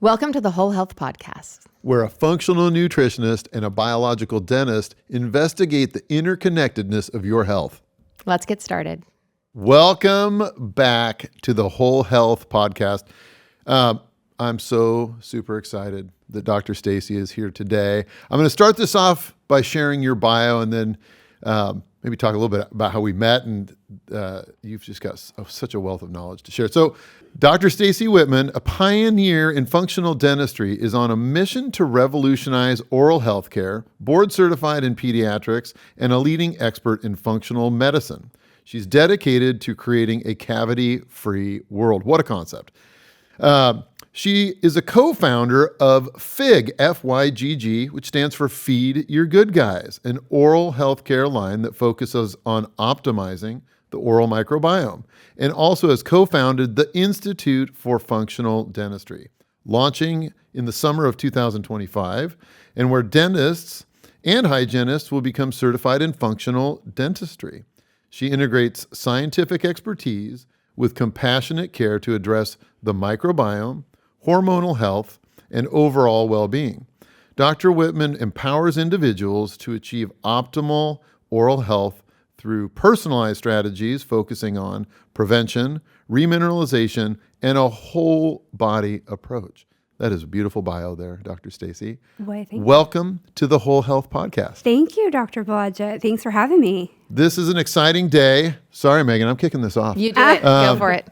Welcome to the Whole Health Podcast, where a functional nutritionist and a biological dentist investigate the interconnectedness of your health. Let's get started. Welcome back to the Whole Health Podcast. I'm so super excited that Dr. Staci is here today. I'm going to start this off by sharing your bio and then maybe talk a little bit about how we met, and you've just got such a wealth of knowledge to share. So Dr. Staci Whitman, a pioneer in functional dentistry, is on a mission to revolutionize oral health care, board certified in pediatrics, and a leading expert in functional medicine. She's dedicated to creating a cavity-free world. What a concept. She is a co-founder of Fygg, F-Y-G-G, which stands for Feed Your Good Guys, an oral healthcare line that focuses on optimizing the oral microbiome, and also has co-founded the Institute for Functional Dentistry, launching in the summer of 2025, and where dentists and hygienists will become certified in functional dentistry. She integrates scientific expertise with compassionate care to address the microbiome, hormonal health, and overall well-being. Dr. Whitman empowers individuals to achieve optimal oral health through personalized strategies focusing on prevention, remineralization, and a whole body approach. That is a beautiful bio there, Dr. Staci. Welcome to the Whole Health Podcast. Thank you, Dr. Blodgett. Thanks for having me. This is an exciting day. Sorry, Megan, I'm kicking this off. You do it. Go for it.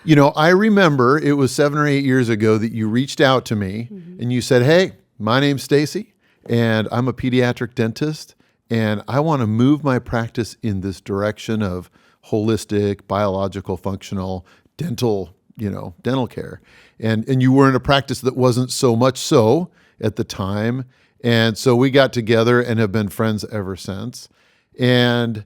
You know, I remember it was 7 or 8 years ago that you reached out to me and you said, hey, my name's Staci and I'm a pediatric dentist and I want to move my practice in this direction of holistic, biological, functional, dental care. And you were in a practice that wasn't so much so at the time. And so we got together and have been friends ever since. And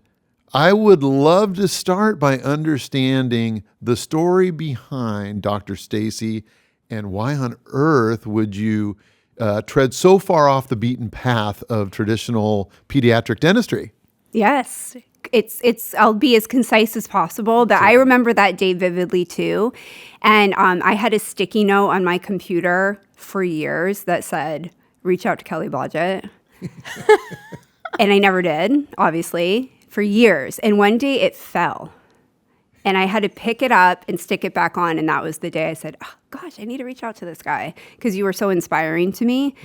I would love to start by understanding the story behind Dr. Staci and why on earth would you tread so far off the beaten path of traditional pediatric dentistry? Yes, I'll be as concise as possible, but I remember that day vividly too. And I had a sticky note on my computer for years that said, reach out to Kelly Blodgett. And I never did, obviously, for years. And one day it fell. And I had to pick it up and stick it back on. And that was the day I said, oh, gosh, I need to reach out to this guy because you were so inspiring to me.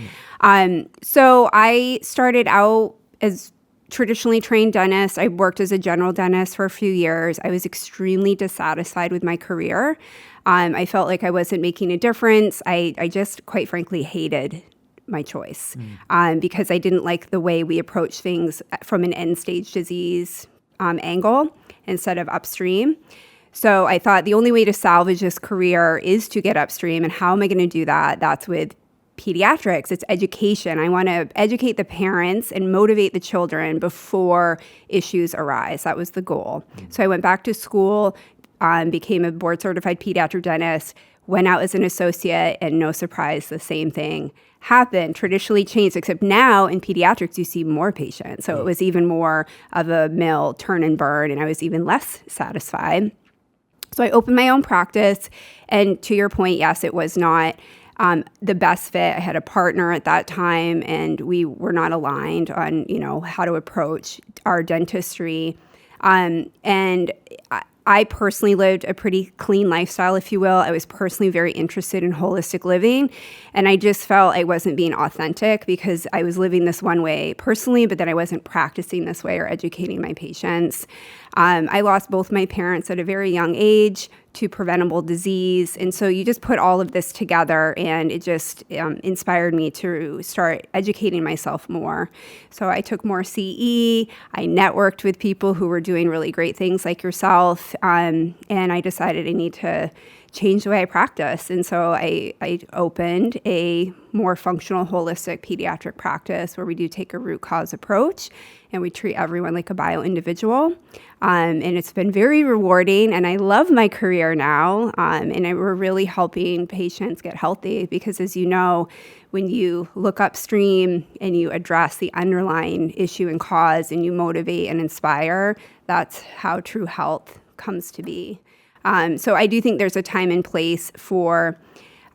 So I started out as traditionally trained dentist. I worked as a general dentist for a few years. I was extremely dissatisfied with my career. I felt like I wasn't making a difference. I just, quite frankly, hated my choice because I didn't like the way we approach things from an end-stage disease angle instead of upstream. So I thought the only way to salvage this career is to get upstream. And how am I going to do that? That's with pediatrics. It's education. I want to educate the parents and motivate the children before issues arise. That was the goal. So I went back to school, became a board-certified pediatric dentist, went out as an associate, and no surprise, the same thing happened. Traditionally changed, except now in pediatrics, you see more patients. So it was even more of a mill, turn and burn, and I was even less satisfied. So I opened my own practice, and to your point, yes, it was not the best fit. I had a partner at that time, and we were not aligned on, how to approach our dentistry. And I personally lived a pretty clean lifestyle, if you will. I was personally very interested in holistic living, and I just felt I wasn't being authentic because I was living this one way personally, but then I wasn't practicing this way or educating my patients. I lost both my parents at a very young age to preventable disease, and so you just put all of this together, and it just inspired me to start educating myself more. So I took more CE, I networked with people who were doing really great things like yourself, and I decided I need to change the way I practice. And so I opened a more functional, holistic pediatric practice where we do take a root cause approach and we treat everyone like a bio individual. And it's been very rewarding, and I love my career now. And we're really helping patients get healthy because, as you know, when you look upstream and you address the underlying issue and cause and you motivate and inspire, that's how true health comes to be. So I do think there's a time and place for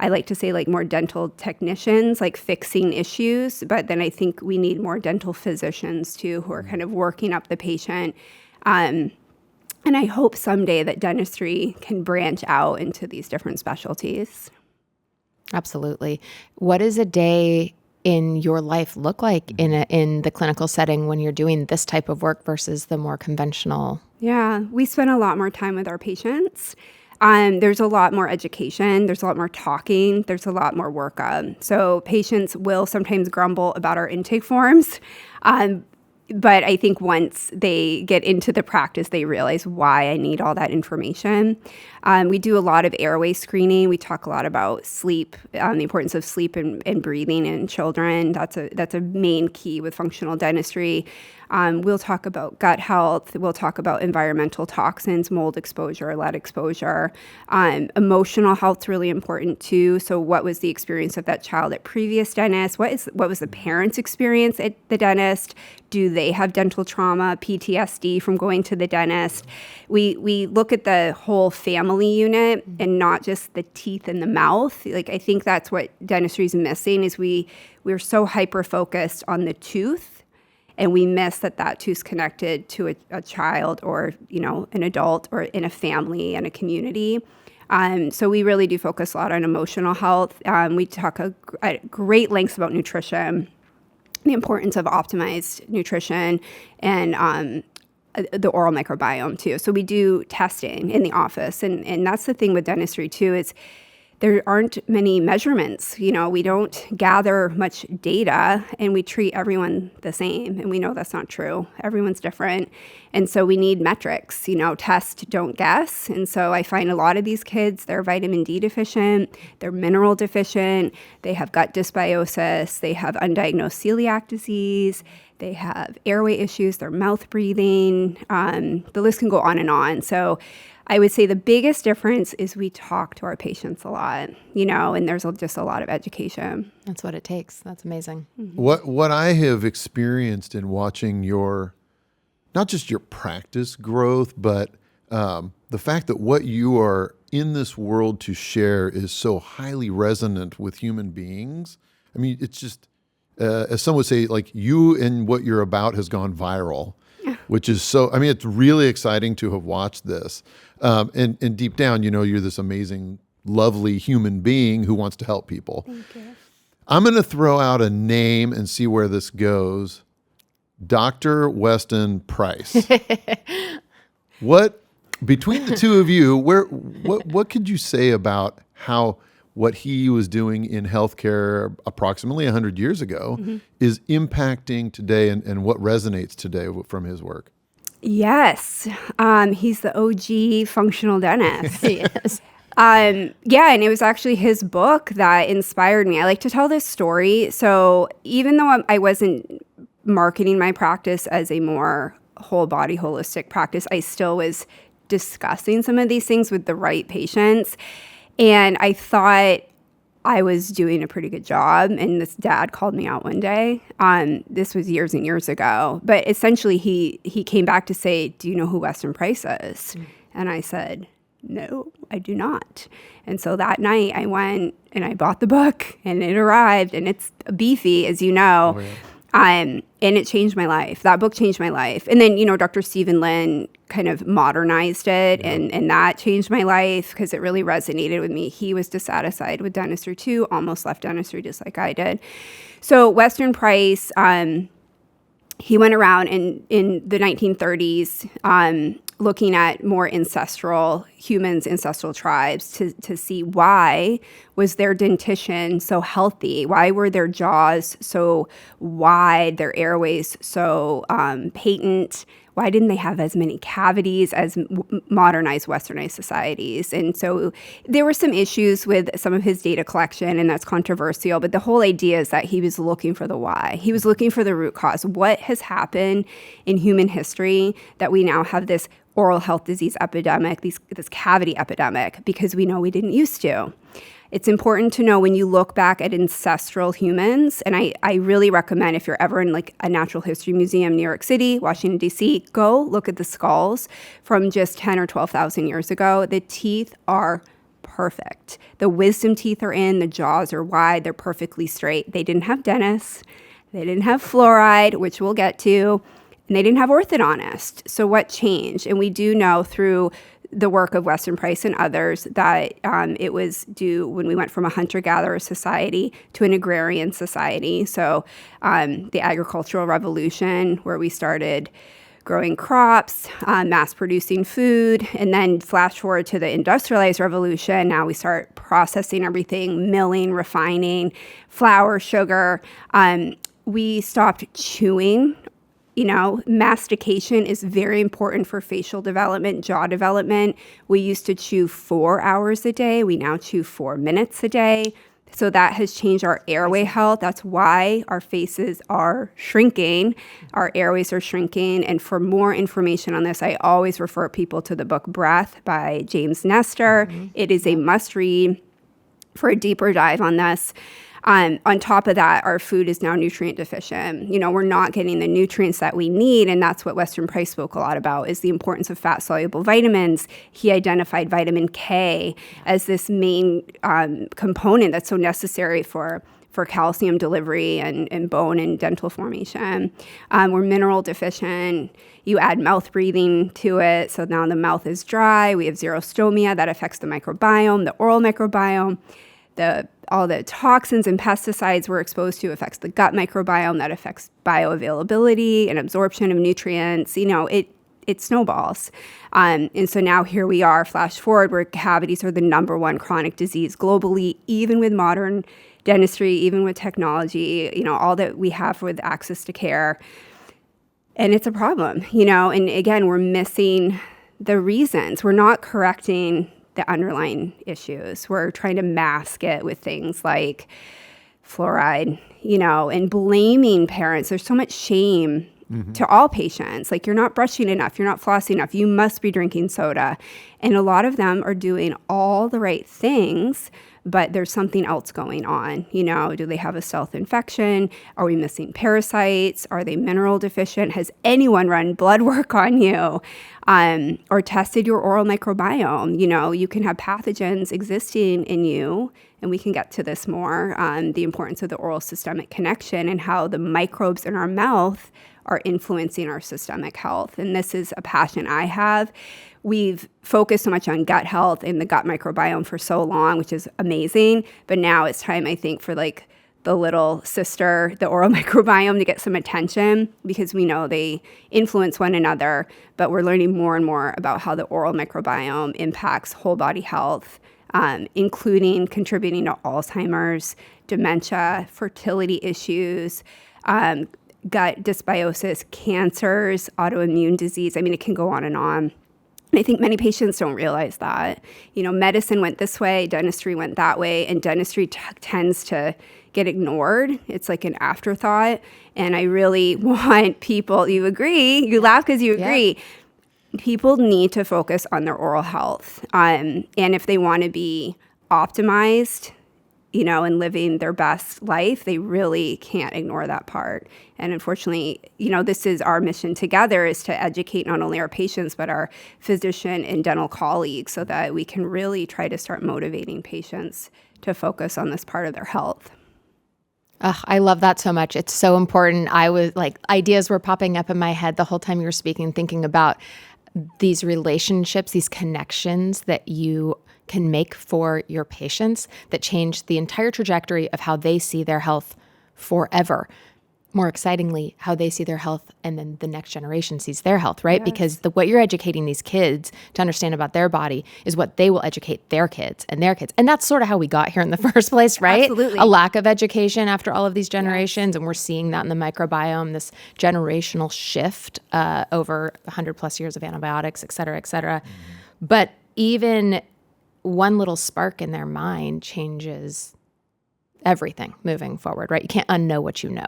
I like to say like more dental technicians, like fixing issues. But then I think we need more dental physicians too, who are kind of working up the patient. And I hope someday that dentistry can branch out into these different specialties. Absolutely. What does a day in your life look like in the clinical setting when you're doing this type of work versus the more conventional? Yeah, we spend a lot more time with our patients. There's a lot more education. There's a lot more talking. There's a lot more workup. So patients will sometimes grumble about our intake forms. But I think once they get into the practice, they realize why I need all that information. We do a lot of airway screening. We talk a lot about sleep, the importance of sleep and breathing in children. That's a main key with functional dentistry. We'll talk about gut health. We'll talk about environmental toxins, mold exposure, lead exposure. Emotional health's really important too. So what was the experience of that child at previous dentist? What was the parent's experience at the dentist? Do they have dental trauma, PTSD from going to the dentist? We look at the whole family unit and not just the teeth and the mouth. Like I think that's what dentistry is missing is we're so hyper-focused on the tooth. And we miss that tooth's connected to a child or, an adult or in a family and a community. So we really do focus a lot on emotional health. We talk at great lengths about nutrition, the importance of optimized nutrition, and the oral microbiome too. So we do testing in the office. And that's the thing with dentistry too, is there aren't many measurements. We don't gather much data and we treat everyone the same. And we know that's not true. Everyone's different. And so we need metrics, test, don't guess. And so I find a lot of these kids, they're vitamin D deficient, they're mineral deficient, they have gut dysbiosis, they have undiagnosed celiac disease, they have airway issues, they're mouth breathing. The list can go on and on. So I would say the biggest difference is we talk to our patients a lot, and there's just a lot of education. That's what it takes. That's amazing. Mm-hmm. What I have experienced in watching not just your practice growth, but the fact that what you are in this world to share is so highly resonant with human beings. I mean, it's just, as some would say, like you and what you're about has gone viral. Which is it's really exciting to have watched this. And deep down, you're this amazing, lovely human being who wants to help people. Thank you. I'm going to throw out a name and see where this goes. Dr. Weston Price. Between the two of you, what could you say about what he was doing in healthcare approximately 100 years ago is impacting today and what resonates today from his work? Yes. He's the OG functional dentist. Yes. And it was actually his book that inspired me. I like to tell this story. So even though I wasn't marketing my practice as a more whole body holistic practice, I still was discussing some of these things with the right patients. And I thought I was doing a pretty good job. And this dad called me out one day. This was years and years ago. But essentially, he came back to say, "Do you know who Weston Price is?" And I said, "No, I do not." And so that night, I went and I bought the book. And it arrived. And it's beefy, as you know. Oh, yeah. And it changed my life. That book changed my life. And then, Dr. Stephen Lin kind of modernized it, and that changed my life because it really resonated with me. He was dissatisfied with dentistry too, almost left dentistry just like I did. So Weston Price, he went around in the 1930s looking at more ancestral tribes to see why was their dentition so healthy? Why were their jaws so wide, their airways so patent? Why didn't they have as many cavities as modernized, westernized societies? And so there were some issues with some of his data collection, and that's controversial. But the whole idea is that he was looking for the why. He was looking for the root cause. What has happened in human history that we now have this oral health disease epidemic, this cavity epidemic, because we know we didn't used to. It's important to know when you look back at ancestral humans, and I really recommend if you're ever in like a natural history museum, New York City, Washington, D.C., go look at the skulls from just 10 or 12,000 years ago. The teeth are perfect. The wisdom teeth are in, the jaws are wide, they're perfectly straight. They didn't have dentists, they didn't have fluoride, which we'll get to, and they didn't have orthodontist. So what changed? And we do know through the work of Weston Price and others that it was due when we went from a hunter-gatherer society to an agrarian society. So the agricultural revolution, where we started growing crops, mass-producing food, and then flash forward to the industrialized revolution. Now we start processing everything, milling, refining, flour, sugar. We stopped chewing. Mastication is very important for facial development, jaw development. We used to chew 4 hours a day. We now chew 4 minutes a day. So that has changed our airway health. That's why our faces are shrinking. Our airways are shrinking. And for more information on this, I always refer people to the book Breath by James Nestor. It is a must read for a deeper dive on this. On top of that, our food is now nutrient deficient. We're not getting the nutrients that we need, and that's what Weston Price spoke a lot about, is the importance of fat-soluble vitamins. He identified vitamin K as this main component that's so necessary for calcium delivery and bone and dental formation. We're mineral deficient. You add mouth breathing to it, so now the mouth is dry. We have xerostomia that affects the microbiome, the oral microbiome. All the toxins and pesticides we're exposed to affects the gut microbiome, that affects bioavailability and absorption of nutrients. It snowballs. And so now here we are, flash forward, where cavities are the number one chronic disease globally, even with modern dentistry, even with technology, all that we have with access to care. And it's a problem, and again, we're missing the reasons. We're not correcting the underlying issues. We're trying to mask it with things like fluoride, and blaming parents. There's so much shame to all patients. Like, you're not brushing enough, you're not flossing enough, you must be drinking soda. And a lot of them are doing all the right things, but there's something else going on. Do they have a stealth infection? Are we missing parasites? Are they mineral deficient? Has anyone run blood work on you or tested your oral microbiome? You can have pathogens existing in you, and we can get to this more, the importance of the oral systemic connection and how the microbes in our mouth are influencing our systemic health. And this is a passion I have. We've focused so much on gut health and the gut microbiome for so long, which is amazing. But now it's time, I think, for the little sister, the oral microbiome, to get some attention, because we know they influence one another. But we're learning more and more about how the oral microbiome impacts whole body health, including contributing to Alzheimer's, dementia, fertility issues, gut dysbiosis, cancers, autoimmune disease. I mean, it can go on and on. And I think many patients don't realize that. Medicine went this way, dentistry went that way, and dentistry tends to get ignored. It's like an afterthought. And I really want people, you agree, you laugh because you agree. Yeah. People need to focus on their oral health. And if they want to be optimized, and living their best life, they really can't ignore that part. And unfortunately, this is our mission together, is to educate not only our patients, but our physician and dental colleagues, so that we can really try to start motivating patients to focus on this part of their health. I love that so much. It's so important. I was ideas were popping up in my head the whole time you were speaking, thinking about these relationships, these connections that you can make for your patients that change the entire trajectory of how they see their health forever. More excitingly, how they see their health, and then the next generation sees their health, right? Yes. Because what you're educating these kids to understand about their body is what they will educate their kids and their kids. And that's sort of how we got here in the first place, right? Absolutely. A lack of education after all of these generations. Yes. And we're seeing that in the microbiome, this generational shift over 100 plus years of antibiotics, et cetera, et cetera. Mm-hmm. But even one little spark in their mind changes everything moving forward, right? You can't unknow what you know.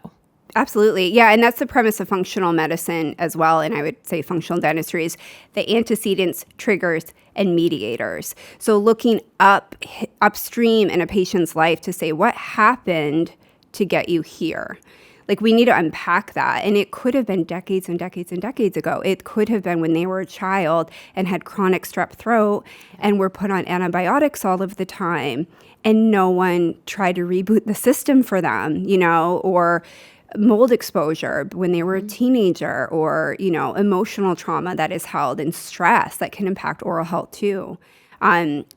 Absolutely. Yeah. And that's the premise of functional medicine as well. And I would say functional dentistry is the antecedents, triggers, and mediators. So looking upstream in a patient's life to say, what happened to get you here? Like, we need to unpack that. And it could have been decades and decades and decades ago. It could have been when they were a child and had chronic strep throat and were put on antibiotics all of the time. And no one tried to reboot the system for them, or mold exposure when they were a teenager, or, emotional trauma that is held, and stress that can impact oral health too.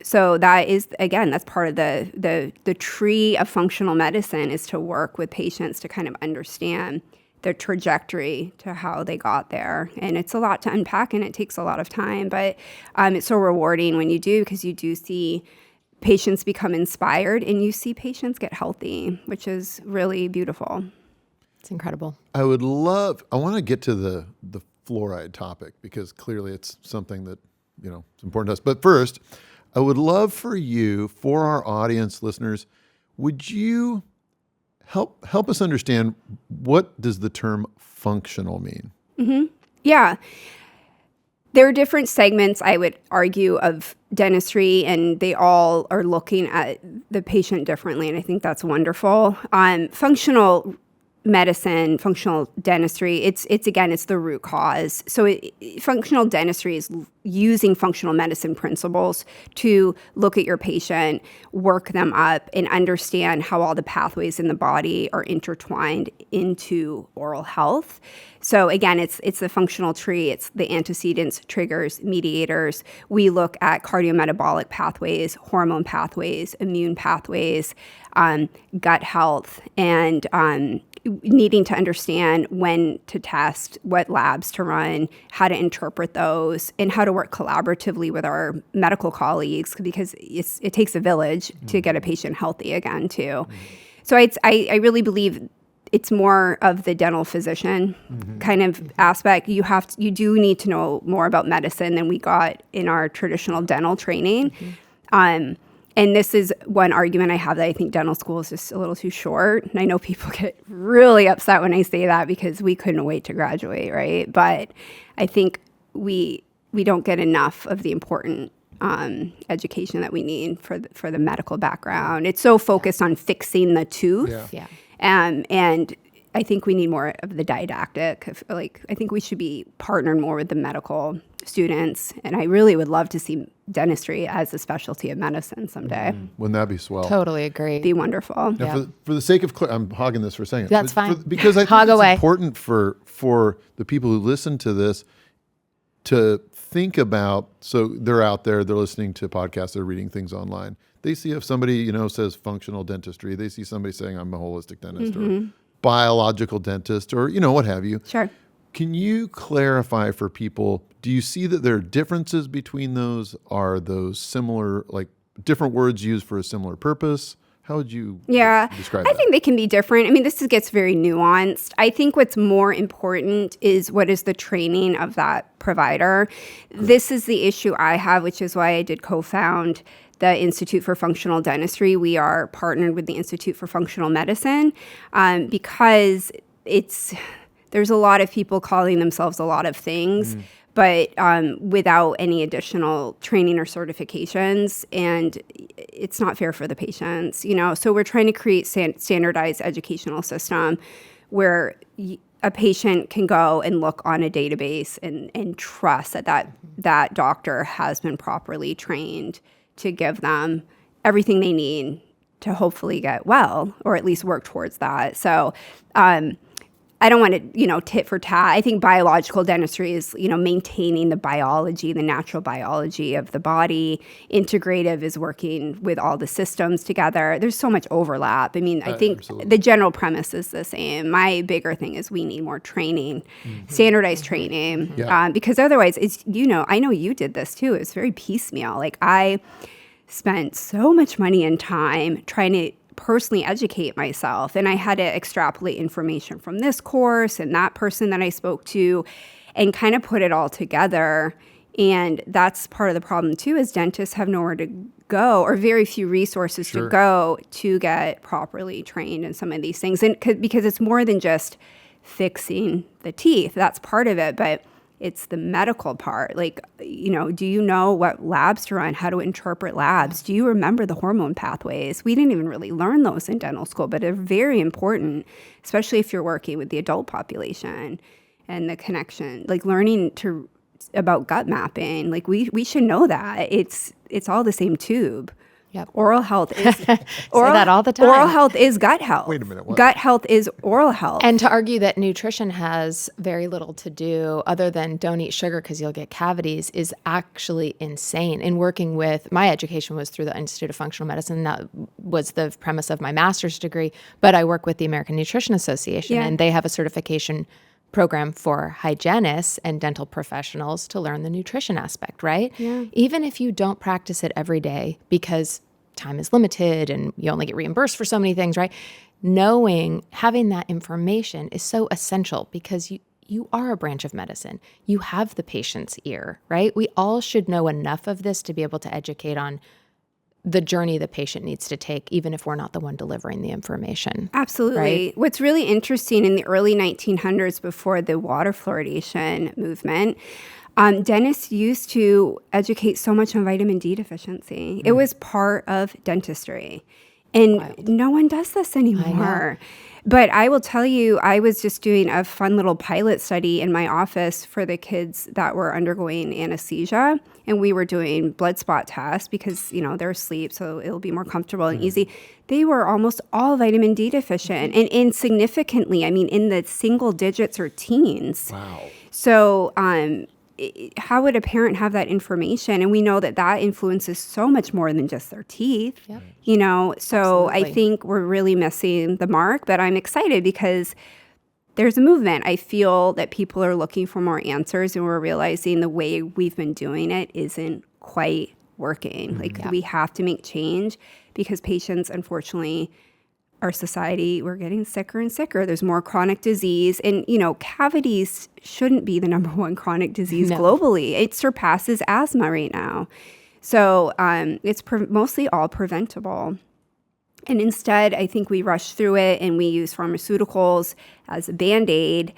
So that is, again, that's part of the tree of functional medicine, is to work with patients to kind of understand their trajectory to how they got there. And it's a lot to unpack, and it takes a lot of time, but it's so rewarding when you do, because you do see patients become inspired and you see patients get healthy, which is really beautiful. It's incredible. I want to get to the fluoride topic, because clearly it's something that, it's important to us. But first, I would love for you, for our audience listeners, would you help us understand, what does the term functional mean? Mm-hmm. Yeah. There are different segments, I would argue, of dentistry, and they all are looking at the patient differently, and I think that's wonderful. Functional medicine, functional dentistry, it's the root cause. So functional dentistry is using functional medicine principles to look at your patient, work them up, and understand how all the pathways in the body are intertwined into oral health. So again, it's the functional tree. It's the antecedents, triggers, mediators. We look at cardiometabolic pathways, hormone pathways, immune pathways, gut health, and needing to understand when to test, what labs to run, how to interpret those, and how to work collaboratively with our medical colleagues, because it takes a village to get a patient healthy again too. So I really believe it's more of the dental physician kind of aspect. You do need to know more about medicine than we got in our traditional dental training. And this is one argument I have, that I think dental school is just a little too short. And I know people get really upset when I say that, because we couldn't wait to graduate, right? But I think we don't get enough of the important education that we need for the medical background. It's so focused on fixing the tooth. Yeah. And I think we need more of the didactic. I think we should be partnered more with the medical students. And I really would love to see dentistry as a specialty of medicine someday. Wouldn't that be swell? Totally agree. Be wonderful. Now, for the sake of I'm hogging this for a second. That's fine. Because I think Hog it's away. important for the people who listen to this to think about, so they're out there, they're listening to podcasts, they're reading things online. They see if somebody, says functional dentistry, they see somebody saying I'm a holistic dentist or biological dentist, or, what have you. Sure. Can you clarify for people, do you see that there are differences between those? Are those similar, like different words used for a similar purpose? How would you describe that? I think they can be different. I mean, this gets very nuanced. I think what's more important is what is the training of that provider. This is the issue I have, which is why I did co-found the Institute for Functional Dentistry. We are partnered with the Institute for Functional Medicine because there's a lot of people calling themselves a lot of things, but without any additional training or certifications, and it's not fair for the patients, So we're trying to create standardized educational system where a patient can go and look on a database and trust that doctor has been properly trained to give them everything they need to hopefully get well, or at least work towards that. So I don't want to, tit for tat. I think biological dentistry is, maintaining the biology, the natural biology of the body. Integrative is working with all the systems together. There's so much overlap. I mean, I think absolutely. The general premise is the same. My bigger thing is we need more training, standardized training, because otherwise, I know you did this too. It's very piecemeal. Like, I spent so much money and time trying to personally educate myself, and I had to extrapolate information from this course and that person that I spoke to and kind of put it all together. And that's part of the problem too, is dentists have nowhere to go, or very few resources to go to get properly trained in some of these things. And because it's more than just fixing the teeth, that's part of it, but It's the medical part. Like, do you know what labs to run, how to interpret labs? Do you remember the hormone pathways? We didn't even really learn those in dental school, but they're very important, especially if you're working with the adult population and the connection, like learning about gut mapping. Like we should know that. It's all the same tube. Yep. Oral health is Say that all the time. Oral health is gut health. Wait a minute, what? Gut health is oral health. And to argue that nutrition has very little to do other than don't eat sugar because you'll get cavities is actually insane. In working with, my education was through the Institute of Functional Medicine. That was the premise of my master's degree. But I work with the American Nutrition Association, and they have a certification program for hygienists and dental professionals to learn the nutrition aspect, right? Yeah. Even if you don't practice it every day because time is limited and you only get reimbursed for so many things, right? Having that information is so essential because you are a branch of medicine. You have the patient's ear, right? We all should know enough of this to be able to educate on the journey the patient needs to take, even if we're not the one delivering the information. Absolutely. Right? What's really interesting in the early 1900s, before the water fluoridation movement, dentists used to educate so much on vitamin D deficiency. It was part of dentistry. And no one does this anymore. But I will tell you, I was just doing a fun little pilot study in my office for the kids that were undergoing anesthesia. And we were doing blood spot tests because, they're asleep, so it'll be more comfortable and easy. They were almost all vitamin D deficient, and insignificantly, in the single digits or teens. Wow. So how would a parent have that information? And we know that influences so much more than just their teeth. Yep. So Absolutely. I think we're really missing the mark, but I'm excited because there's a movement. I feel that people are looking for more answers, and we're realizing the way we've been doing it isn't quite working. We have to make change because patients, unfortunately, our society, we're getting sicker and sicker. There's more chronic disease. And, cavities shouldn't be the number one chronic disease globally. It surpasses asthma right now. So it's mostly all preventable. And instead, I think we rush through it and we use pharmaceuticals as a Band-Aid,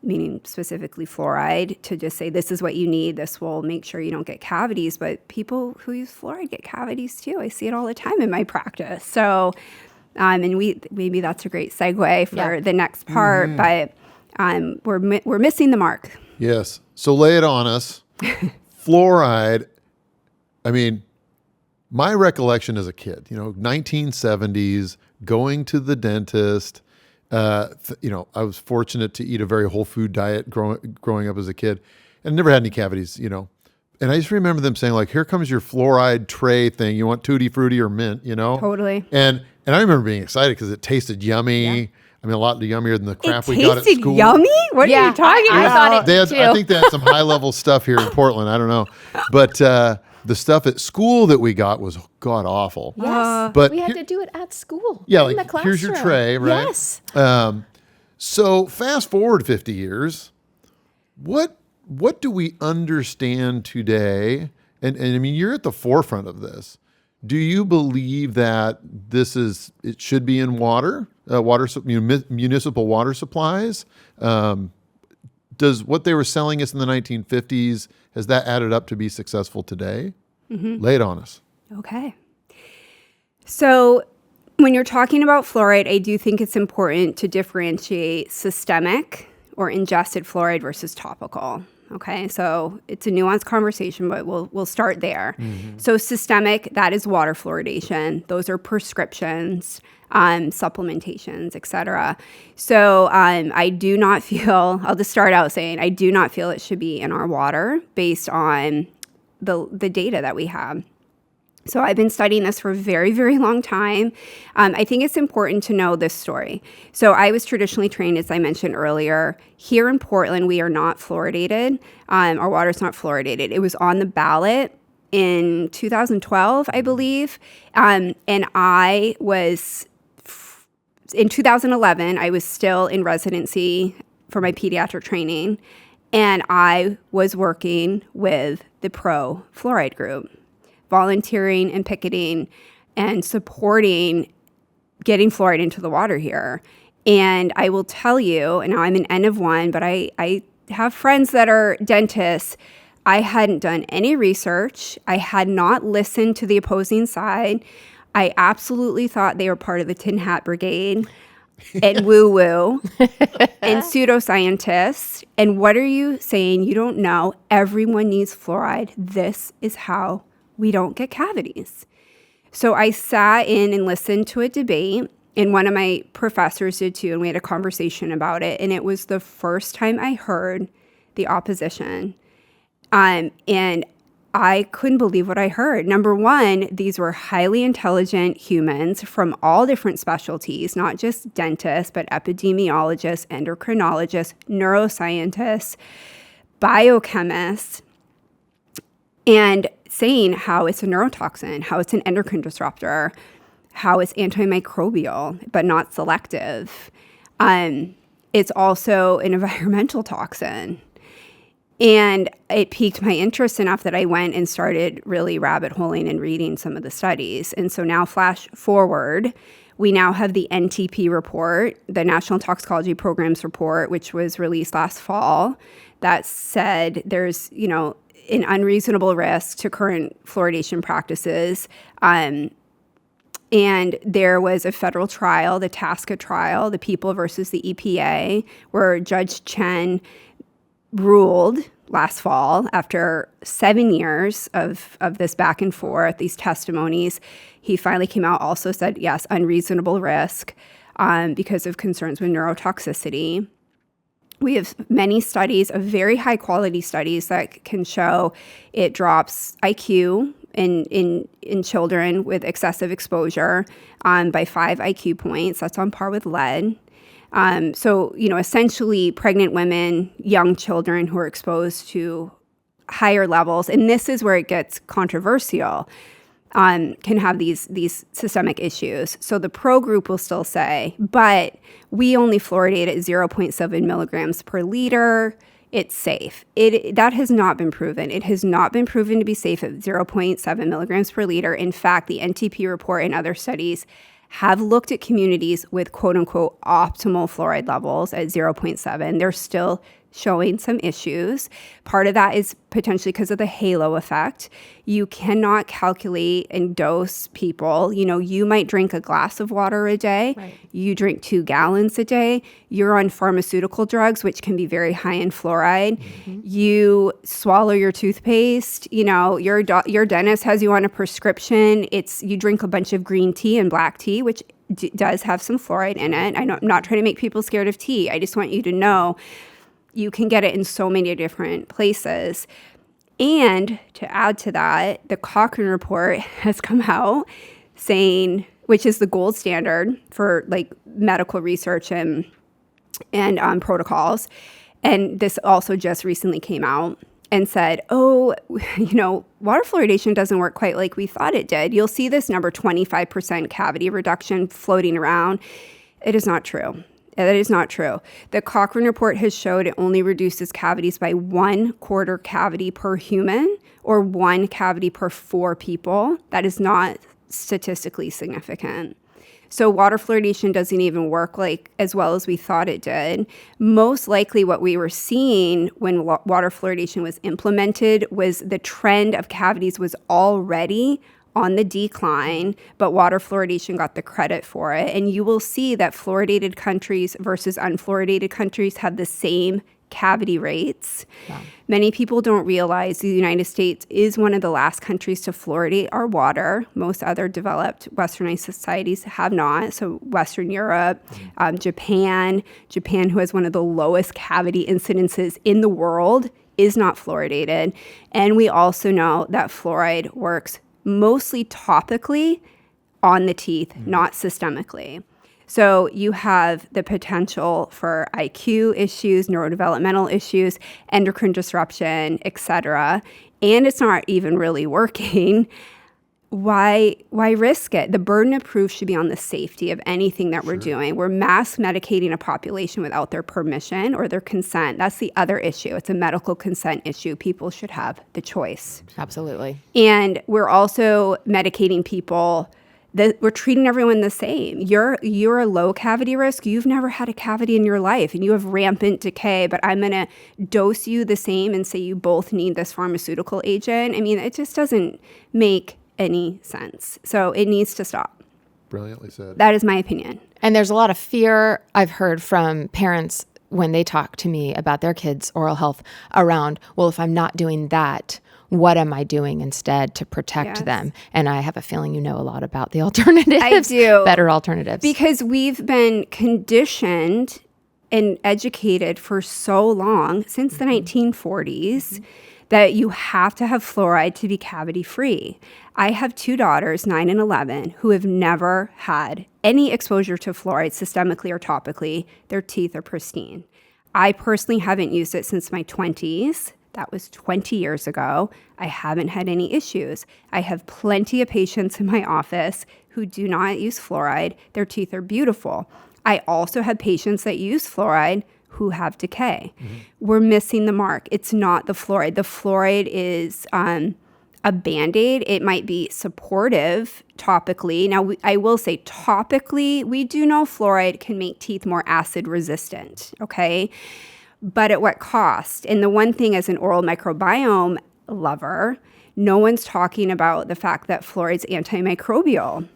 meaning specifically fluoride, to just say, this is what you need. This will make sure you don't get cavities. But people who use fluoride get cavities too. I see it all the time in my practice. So, and maybe that's a great segue for the next part, but we're missing the mark. Yes. So lay it on us. Fluoride, my recollection as a kid, 1970s, going to the dentist. I was fortunate to eat a very whole food diet growing up as a kid, and never had any cavities, And I just remember them saying, like, here comes your fluoride tray thing. You want Tutti Frutti or mint, Totally. And I remember being excited because it tasted yummy. Yeah. A lot yummier than the crap It we got at tasted school. yummy? What are you talking I about? thought it too. I think they had some high-level stuff here in Portland. I don't know. But the stuff at school that we got was god-awful. Yes. But we had to do it at school. Yeah, in like, the classroom. here's your tray, right? Yes. So fast forward 50 years, what do we understand today? And you're at the forefront of this. Do you believe that it should be in water, municipal water supplies? Does what they were selling us in the 1950s, has that added up to be successful today? Mm-hmm. Lay it on us. Okay. So when you're talking about fluoride, I do think it's important to differentiate systemic or ingested fluoride versus topical. Okay, so it's a nuanced conversation, but we'll start there. Mm-hmm. So systemic, that is water fluoridation. Those are prescriptions, supplementations, et cetera. So I do not feel, I'll just start out saying, I do not feel it should be in our water based on the data that we have. So I've been studying this for a very, very long time. I think it's important to know this story. So I was traditionally trained, as I mentioned earlier. Here in Portland, we are not fluoridated. Our water is not fluoridated. It was on the ballot in 2012, I believe. And I was, in 2011, I was still in residency for my pediatric training. And I was working with the pro-fluoride group, volunteering and picketing and supporting getting fluoride into the water here. And I will tell you, and now I'm an N of 1, but I have friends that are dentists. I hadn't done any research. I had not listened to the opposing side. I absolutely thought they were part of the Tin Hat Brigade and woo-woo and pseudoscientists. And what are you saying? You don't know. Everyone needs fluoride. This is how we don't get cavities. So I sat in and listened to a debate, and one of my professors did too, and we had a conversation about it. And it was the first time I heard the opposition. And I couldn't believe what I heard. Number one, these were highly intelligent humans from all different specialties, not just dentists, but epidemiologists, endocrinologists, neuroscientists, biochemists, and saying how it's a neurotoxin, how it's an endocrine disruptor, how it's antimicrobial, but not selective. It's also an environmental toxin. And it piqued my interest enough that I went and started really rabbit holing and reading some of the studies. And so now flash forward, we now have the NTP report, the National Toxicology Programs report, which was released last fall, that said there's, an unreasonable risk to current fluoridation practices. And there was a federal trial, the TASCA trial, the People versus the EPA, where Judge Chen ruled last fall, after 7 years of this back and forth, these testimonies, he finally came out, also said, yes, unreasonable risk because of concerns with neurotoxicity. We have many studies, of very high quality studies, that can show it drops IQ in children with excessive exposure by 5 IQ points. That's on par with lead. So, essentially pregnant women, young children who are exposed to higher levels, and this is where it gets controversial, can have these systemic issues. So the pro group will still say, but we only fluoridate at 0.7 milligrams per liter. It's safe. That has not been proven. It has not been proven to be safe at 0.7 milligrams per liter. In fact, the NTP report and other studies have looked at communities with quote-unquote optimal fluoride levels at 0.7. They're still showing some issues. Part of that is potentially because of the halo effect. You cannot calculate and dose people. You might drink a glass of water a day. Right. You drink 2 gallons a day. You're on pharmaceutical drugs, which can be very high in fluoride. Mm-hmm. You swallow your toothpaste. Your dentist has you on a prescription. You drink a bunch of green tea and black tea, which does have some fluoride in it. I'm not trying to make people scared of tea. I just want you to know you can get it in so many different places. And to add to that, the Cochrane report has come out saying, which is the gold standard for medical research and protocols. And this also just recently came out and said, water fluoridation doesn't work quite like we thought it did. You'll see this number, 25% cavity reduction, floating around. It is not true. That is not true. The Cochrane report has showed it only reduces cavities by 1/4 cavity per human, or 1 cavity per 4 people. That is not statistically significant. So water fluoridation doesn't even work as well as we thought it did. Most likely what we were seeing when water fluoridation was implemented was the trend of cavities was already on the decline, but water fluoridation got the credit for it. And you will see that fluoridated countries versus unfluoridated countries have the same cavity rates. Yeah. Many people don't realize the United States is one of the last countries to fluoridate our water. Most other developed westernized societies have not. So Western Europe, Japan, who has one of the lowest cavity incidences in the world, is not fluoridated. And we also know that fluoride works mostly topically on the teeth, not systemically. So you have the potential for IQ issues, neurodevelopmental issues, endocrine disruption, et cetera, and it's not even really working. Why risk it? The burden of proof should be on the safety of anything that we're doing. We're mass medicating a population without their permission or their consent. That's the other issue. It's a medical consent issue. People should have the choice. Absolutely. And we're also medicating people we're treating everyone the same. You're a low cavity risk. You've never had a cavity in your life and you have rampant decay, but I'm going to dose you the same and say you both need this pharmaceutical agent. I mean, it just doesn't make any sense. So it needs to stop. Brilliantly said. That is my opinion. And there's a lot of fear I've heard from parents when they talk to me about their kids' oral health around, well, if I'm not doing that, what am I doing instead to protect them? And I have a feeling you know a lot about the alternatives. I do. Better alternatives. Because we've been conditioned and educated for so long, since the 1940s, that you have to have fluoride to be cavity free. I have 2 daughters, 9 and 11, who have never had any exposure to fluoride systemically or topically. Their teeth are pristine. I personally haven't used it since my 20s. That was 20 years ago. I haven't had any issues. I have plenty of patients in my office who do not use fluoride. Their teeth are beautiful. I also have patients that use fluoride who have decay. We're missing the mark. It's not the fluoride. The fluoride is a Band-Aid. It might be supportive topically. Now, I will say topically, we do know fluoride can make teeth more acid resistant, okay? But at what cost? And the one thing as an oral microbiome lover, no one's talking about the fact that fluoride's antimicrobial.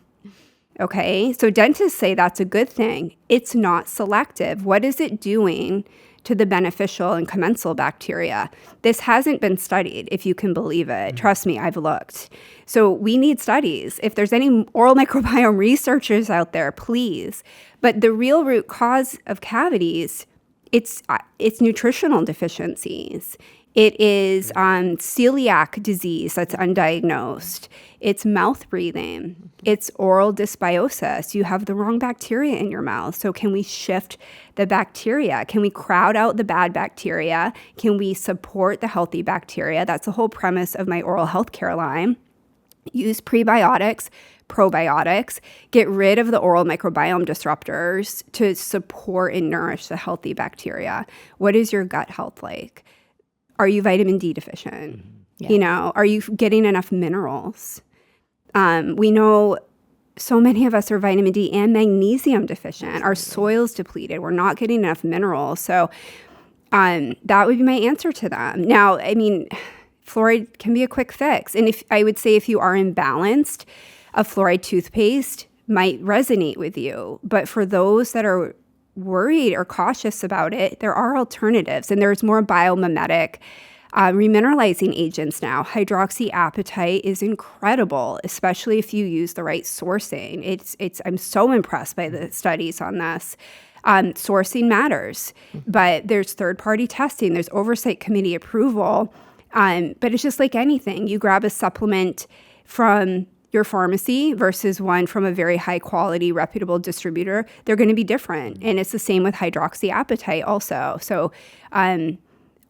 Okay, so dentists say that's a good thing. It's not selective. What is it doing to the beneficial and commensal bacteria? This hasn't been studied, if you can believe it. Trust me, I've looked. So we need studies. If there's any oral microbiome researchers out there, please. But the real root cause of cavities, it's nutritional deficiencies. It is celiac disease that's undiagnosed. It's mouth breathing. It's oral dysbiosis. You have the wrong bacteria in your mouth. So can we shift the bacteria? Can we crowd out the bad bacteria? Can we support the healthy bacteria? That's the whole premise of my oral health care line. Use prebiotics, probiotics, get rid of the oral microbiome disruptors to support and nourish the healthy bacteria. What is your gut health like? Are you vitamin D deficient? Yeah. You know, are you getting enough minerals? We know so many of us are vitamin D and magnesium deficient. Our soil's depleted. We're not getting enough minerals. So that would be my answer to them. Now, I mean, fluoride can be a quick fix. And I would say if you are imbalanced, a fluoride toothpaste might resonate with you. But for those that are worried or cautious about it, there are alternatives. And there's more biomimetic remineralizing agents now. Hydroxyapatite is incredible, especially if you use the right sourcing. I'm so impressed by the studies on this. Sourcing matters, but there's third-party testing. There's oversight committee approval. But it's just like anything. You grab a supplement from your pharmacy versus one from a very high-quality, reputable distributor. They're going to be different. And it's the same with hydroxyapatite also. So I'm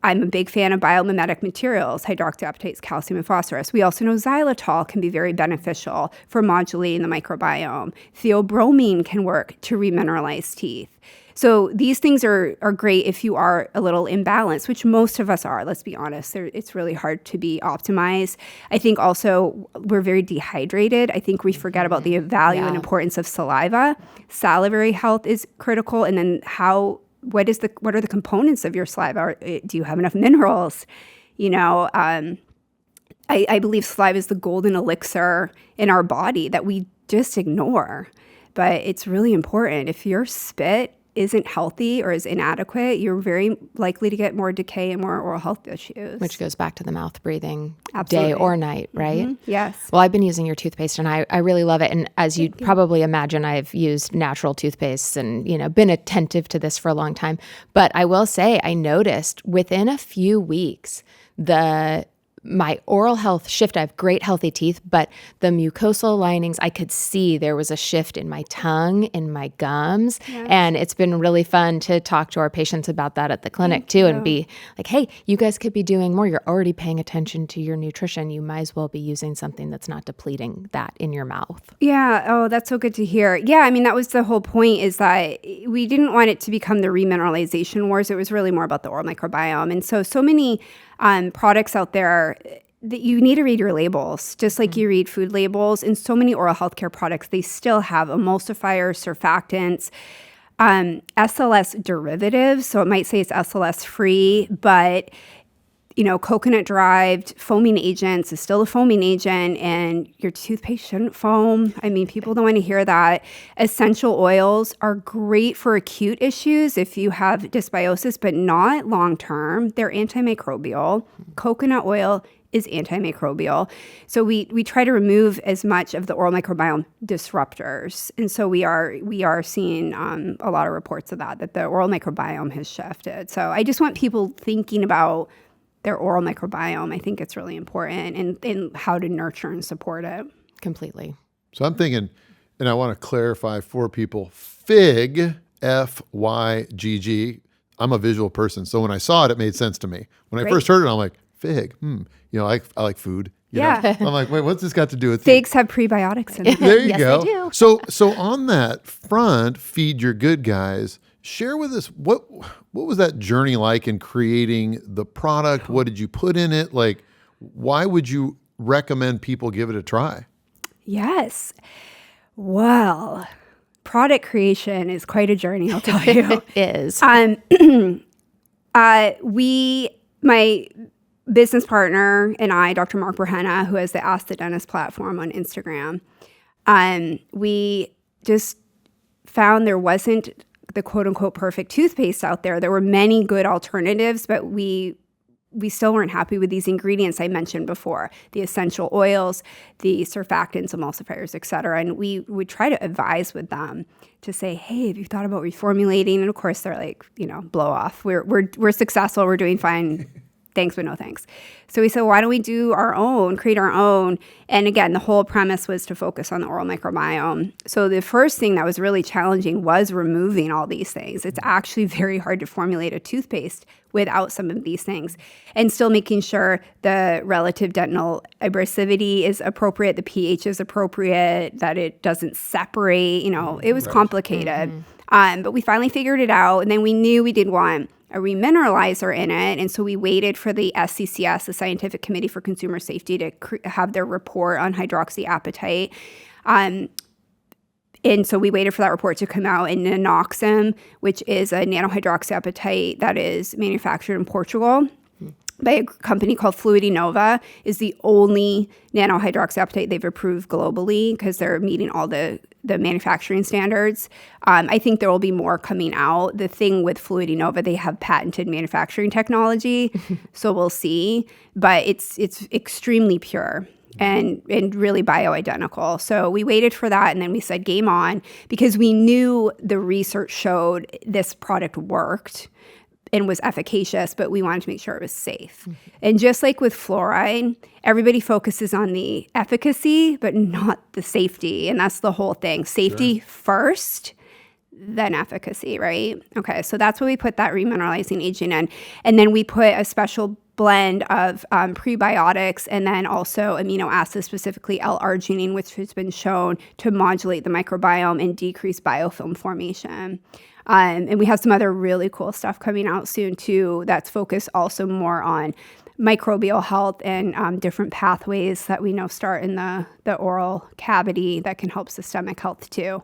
a big fan of biomimetic materials. Hydroxyapatite is calcium and phosphorus. We also know xylitol can be very beneficial for modulating the microbiome. Theobromine can work to remineralize teeth. So these things are great if you are a little imbalanced, which most of us are, let's be honest. It's really hard to be optimized. I think also we're very dehydrated. I think we forget about the value and importance of saliva. Salivary health is critical. And then what are the components of your saliva? Do you have enough minerals? You know, I believe saliva is the golden elixir in our body that we just ignore. But it's really important. If your spit isn't healthy or is inadequate, you're very likely to get more decay and more oral health issues. Which goes back to the mouth breathing Absolutely. Day or night, right? Mm-hmm. Yes. Well, I've been using your toothpaste and I really love it. And as you'd probably imagine, I've used natural toothpastes and, you know, been attentive to this for a long time. But I will say I noticed within a few weeks, my oral health shift. I have great healthy teeth, but the mucosal linings, I could see there was a shift in my tongue, in my gums. Yes. And it's been really fun to talk to our patients about that at the clinic too, and be like, hey, you guys could be doing more. You're already paying attention to your nutrition. You might as well be using something that's not depleting that in your mouth. Yeah. Oh, that's so good to hear. Yeah. I mean, that was the whole point, is that we didn't want it to become the remineralization wars. It was really more about the oral microbiome. And so many products out there, that you need to read your labels, just like you read food labels. In so many oral healthcare products, they still have emulsifiers, surfactants, SLS derivatives. So it might say it's SLS free, but coconut-derived foaming agents is still a foaming agent, and your toothpaste shouldn't foam. I mean, people don't want to hear that. Essential oils are great for acute issues if you have dysbiosis, but not long-term. They're antimicrobial. Coconut oil is antimicrobial. So we try to remove as much of the oral microbiome disruptors. And so we are seeing a lot of reports of that the oral microbiome has shifted. So I just want people thinking about their oral microbiome. I think it's really important and how to nurture and support it. Completely. So I'm thinking, and I want to clarify for people, Fygg, Fygg. I'm a visual person, so when I saw it, it made sense to me. When I first heard it, I'm like, Fygg. I like food. You know? I'm like, wait, what's this got to do with figs? Have prebiotics in them. There you Yes, go. they do. So on that front, Feed Your Good Guys. Share with us what was that journey like in creating the product? What did you put in it? Like, why would you recommend people give it a try? Yes. Well, product creation is quite a journey, I'll tell you. It is. My business partner and I, Dr. Mark Berhenna, who has the Ask the Dentist platform on Instagram, we just found there wasn't the quote-unquote perfect toothpaste out there. There were many good alternatives, but we still weren't happy with these ingredients I mentioned before, the essential oils, the surfactants, emulsifiers, et cetera. And we would try to advise with them to say, hey, have you thought about reformulating? And of course, they're like, blow off. We're successful. We're doing fine. Thanks, but no thanks. So we said, why don't we create our own? And again, the whole premise was to focus on the oral microbiome. So the first thing that was really challenging was removing all these things. It's actually very hard to formulate a toothpaste without some of these things, and still making sure the relative dental abrasivity is appropriate, the pH is appropriate, that it doesn't separate. It was complicated. But we finally figured it out, and then we knew we did want a remineralizer in it. And so we waited for the SCCS, the Scientific Committee for Consumer Safety, to have their report on hydroxyapatite. And so we waited for that report to come out. And Nanoxim, which is a nanohydroxyapatite that is manufactured in Portugal by a company called Fluidinova, is the only nanohydroxyapatite they've approved globally because they're meeting all the manufacturing standards. I think there will be more coming out. The thing with Fluidinova, they have patented manufacturing technology, so we'll see. But it's extremely pure and really bioidentical. So we waited for that, and then we said game on, because we knew the research showed this product worked and was efficacious, but we wanted to make sure it was safe. And just like with fluoride, everybody focuses on the efficacy, but not the safety. And that's the whole thing. Safety first, then efficacy, right? Okay, so that's what we put that remineralizing agent in. And then we put a special blend of prebiotics and then also amino acids, specifically L-arginine, which has been shown to modulate the microbiome and decrease biofilm formation. And we have some other really cool stuff coming out soon, too, that's focused also more on microbial health and different pathways that we know start in the oral cavity that can help systemic health, too.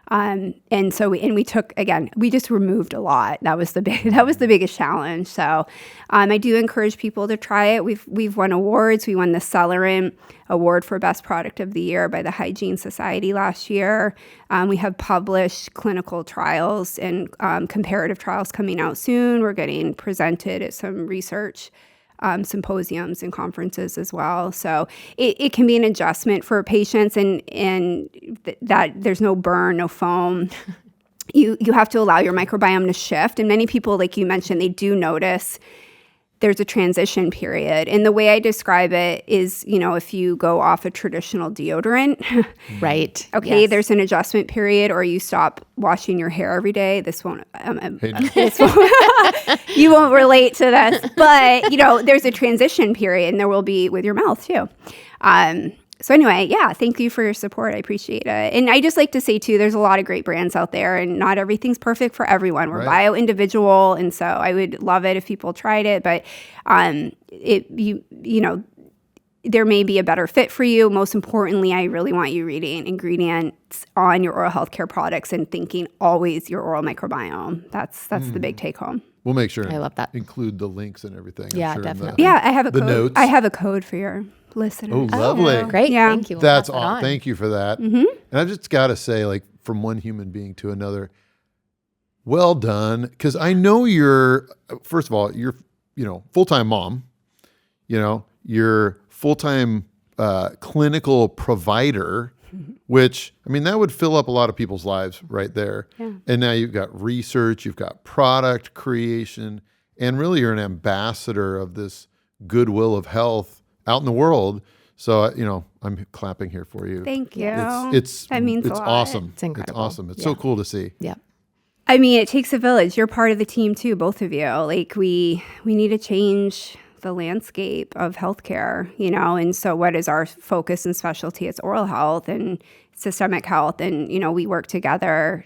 And so we took, again, we just removed a lot. That was the biggest challenge. So I do encourage people to try it. We've won awards. We won the Celerant Award for Best Product of the Year by the Hygiene Society last year. We have published clinical trials and comparative trials coming out soon. We're getting presented at some research symposiums and conferences as well. So it can be an adjustment for patients, and that there's no burn, no foam. You have to allow your microbiome to shift. And many people, like you mentioned, they do notice there's a transition period. And the way I describe it is, if you go off a traditional deodorant, right? Okay, yes. There's an adjustment period, or you stop washing your hair every day. This won't, you won't relate to this, but there's a transition period, and there will be with your mouth too. So anyway, yeah, thank you for your support. I appreciate it. And I just like to say, too, there's a lot of great brands out there, and not everything's perfect for everyone. We're bio-individual, and so I would love it if people tried it. But there may be a better fit for you. Most importantly, I really want you reading ingredients on your oral health care products and thinking always your oral microbiome. That's the big take home. We'll make sure I love that. include the links and everything. I'm Yeah, sure, in the- definitely. Yeah, I have a The code. notes. I have a code for your listeners. Oh, lovely. Great. Yeah. Thank you. We'll That's pass that all. on. Thank you for that. And I've just got to say, like, from one human being to another, well done. Because I know you're, first of all, you're, full-time mom. You're full-time clinical provider, which, I mean, that would fill up a lot of people's lives right there. Yeah. And now you've got research, you've got product creation, and really you're an ambassador of this goodwill of health out in the world. So, I'm clapping here for you. Thank you. It's that means it's a lot. awesome. It's incredible. It's awesome. It's so cool to see. Yeah. I mean, it takes a village. You're part of the team too, both of you. Like we need to change the landscape of healthcare, and so what is our focus and specialty? It's oral health and systemic health. And, we work together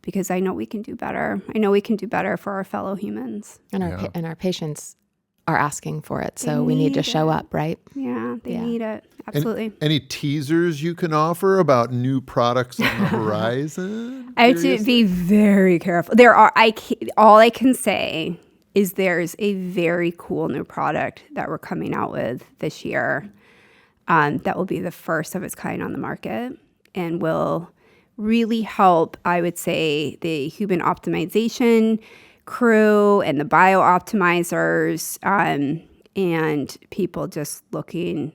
because I know we can do better. I know we can do better for our fellow humans. And our patients are asking for it. So we need to show up, right? Yeah, they need it. And Absolutely. any teasers you can offer about new products on the horizon? I have to be very careful. All I can say is there's a very cool new product that we're coming out with this year that will be the first of its kind on the market and will really help, I would say, the human optimization crew and the biooptimizers and people just looking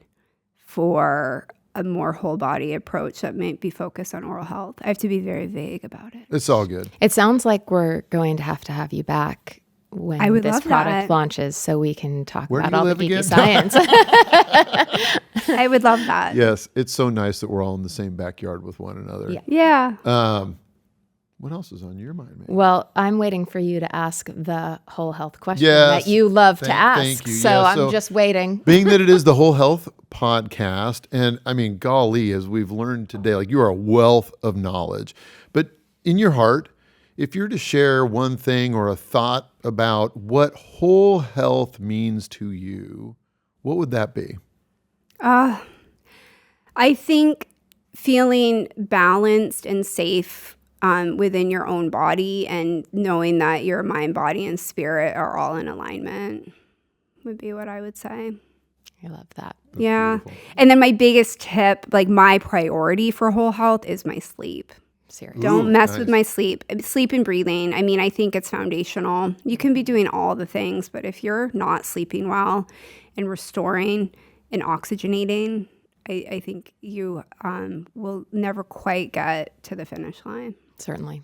for a more whole body approach that might be focused on oral health. I have to be very vague about it. It's all good. It sounds like we're going to have you back when I would this love product that. launches so we can talk Where do about you all the live geeky again? science. I would love that. Yes, it's so nice that we're all in the same backyard with one another. Yeah. Yeah. What else is on your mind, man? Well, I'm waiting for you to ask the whole health question Yes. that you love to Thank ask. you. So Yeah, I'm so- just waiting. Being that it is the Whole Health podcast, and I mean, golly, as we've learned today, like you are a wealth of knowledge. But in your heart, if you're to share one thing or a thought about what whole health means to you, what would that be? I think feeling balanced and safe within your own body and knowing that your mind, body, and spirit are all in alignment would be what I would say. I love that. Yeah. beautiful. And then my biggest tip, like my priority for whole health is my sleep. Seriously. Don't mess with nice. my sleep. Sleep and breathing. I mean, I think it's foundational. You can be doing all the things, but if you're not sleeping well and restoring and oxygenating, I think you will never quite get to the finish line. Certainly.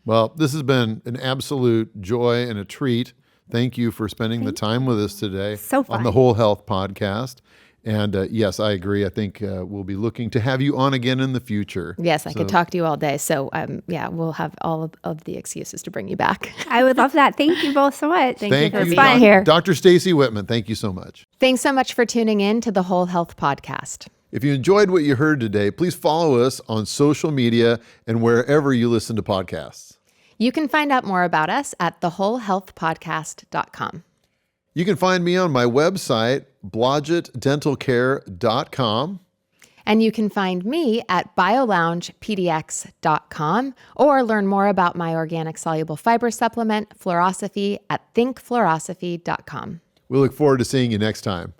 Well, this has been an absolute joy and a treat. Thank you for spending the time with us today So on fun. the Whole Health podcast. And yes, I agree. I think we'll be looking to have you on again in the future. Yes, I could talk to you all day. So we'll have all of the excuses to bring you back. I would love that. Thank you both so much. Thank you for being fun. here. Dr. Staci Whitman. Thank you so much. Thanks so much for tuning in to the Whole Health Podcast. If you enjoyed what you heard today, please follow us on social media and wherever you listen to podcasts. You can find out more about us at thewholehealthpodcast.com. You can find me on my website, blodgettdentalcare.com. And you can find me at bioloungepdx.com or learn more about my organic soluble fiber supplement, Fluorosophy, at thinkfluorosophy.com. We look forward to seeing you next time.